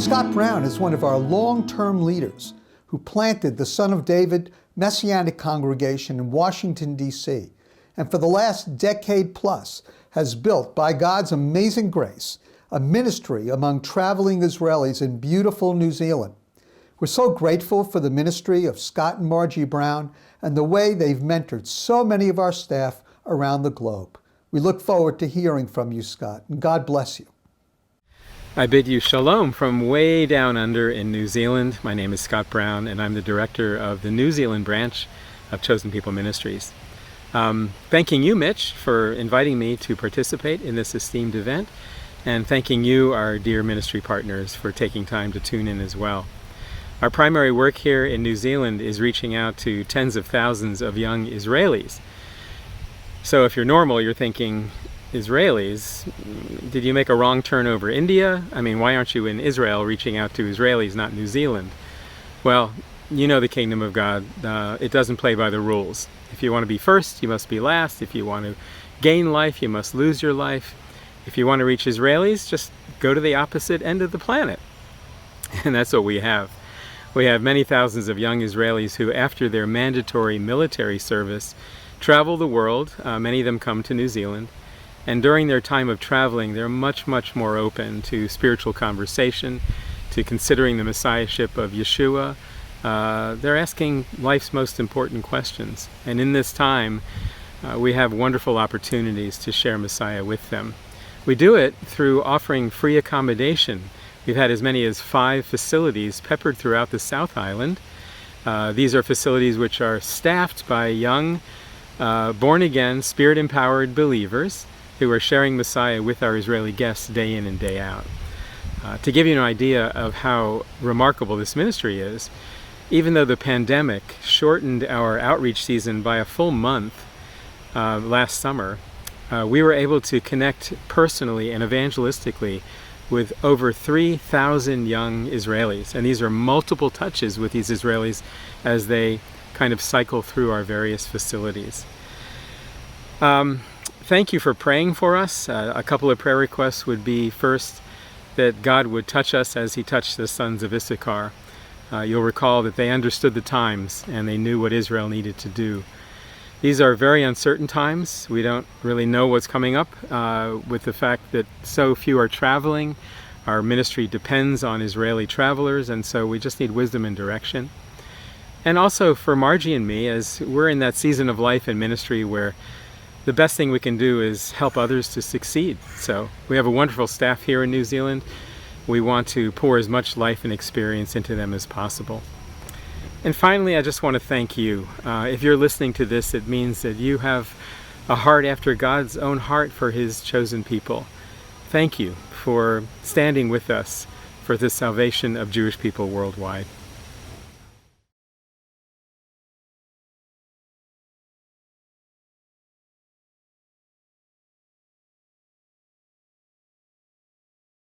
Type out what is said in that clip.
Scott Brown is one of our long-term leaders who planted the Son of David Messianic Congregation in Washington, D.C., and for the last decade plus has built, by God's amazing grace, a ministry among traveling Israelis in beautiful New Zealand. We're so grateful for the ministry of Scott and Margie Brown and the way they've mentored so many of our staff around the globe. We look forward to hearing from you, Scott, and God bless you. I bid you shalom from way down under in New Zealand. My name is Scott Brown, and I'm the director of the New Zealand branch of Chosen People Ministries. Thanking you, Mitch, for inviting me to participate in this esteemed event, and thanking you, our dear ministry partners, for taking time to tune in as well. Our primary work here in New Zealand is reaching out to tens of thousands of young Israelis. So if you're normal, you're thinking, Israelis? Did you make a wrong turn over India? I mean, why aren't you in Israel reaching out to Israelis, not New Zealand? Well, you know the kingdom of God. It doesn't play by the rules. If you want to be first, you must be last. If you want to gain life, you must lose your life. If you want to reach Israelis, just go to the opposite end of the planet. And that's what we have. We have many thousands of young Israelis who, after their mandatory military service, travel the world. Many of them come to New Zealand. And during their time of traveling, they're much, much more open to spiritual conversation, to considering the messiahship of Yeshua. They're asking life's most important questions. And in this time, we have wonderful opportunities to share Messiah with them. We do it through offering free accommodation. We've had as many as 5 facilities peppered throughout the South Island. These are facilities which are staffed by young, born-again, Spirit-empowered believers who are sharing Messiah with our Israeli guests day in and day out. To give you an idea of how remarkable this ministry is, even though the pandemic shortened our outreach season by a full month last summer, we were able to connect personally and evangelistically with over 3,000 young Israelis. And these are multiple touches with these Israelis as they kind of cycle through our various facilities. Thank you for praying for us. A couple of prayer requests would be, first, that God would touch us as he touched the sons of Issachar. You'll recall that they understood the times and they knew what Israel needed to do. These are very uncertain times. We don't really know what's coming up with the fact that so few are traveling. Our ministry depends on Israeli travelers, and so we just need wisdom and direction. And also for Margie and me, as we're in that season of life and ministry where the best thing we can do is help others to succeed. So we have a wonderful staff here in New Zealand. We want to pour as much life and experience into them as possible. And finally, I just want to thank you. If you're listening to this, it means that you have a heart after God's own heart for his chosen people. Thank you for standing with us for the salvation of Jewish people worldwide.